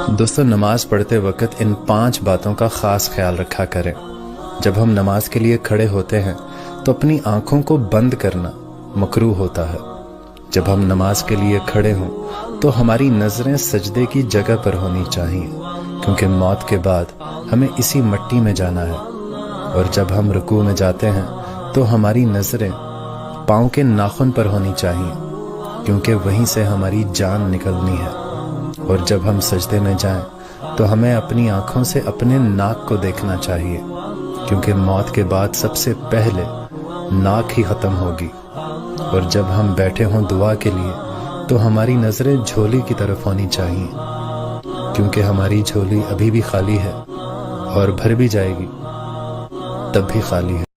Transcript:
دوستو، نماز پڑھتے وقت ان 5 باتوں کا خاص خیال رکھا کریں۔ جب ہم نماز کے لیے کھڑے ہوتے ہیں تو اپنی آنکھوں کو بند کرنا مکروہ ہوتا ہے۔ جب ہم نماز کے لیے کھڑے ہوں تو ہماری نظریں سجدے کی جگہ پر ہونی چاہیے، کیونکہ موت کے بعد ہمیں اسی مٹی میں جانا ہے۔ اور جب ہم رکوع میں جاتے ہیں تو ہماری نظریں پاؤں کے ناخن پر ہونی چاہیے، کیونکہ وہیں سے ہماری جان نکلنی ہے۔ اور جب ہم سجدے میں جائیں تو ہمیں اپنی آنکھوں سے اپنے ناک کو دیکھنا چاہیے، کیونکہ موت کے بعد سب سے پہلے ناک ہی ختم ہوگی۔ اور جب ہم بیٹھے ہوں دعا کے لیے تو ہماری نظریں جھولی کی طرف ہونی چاہیے، کیونکہ ہماری جھولی ابھی بھی خالی ہے اور بھر بھی جائے گی، تب بھی خالی ہے۔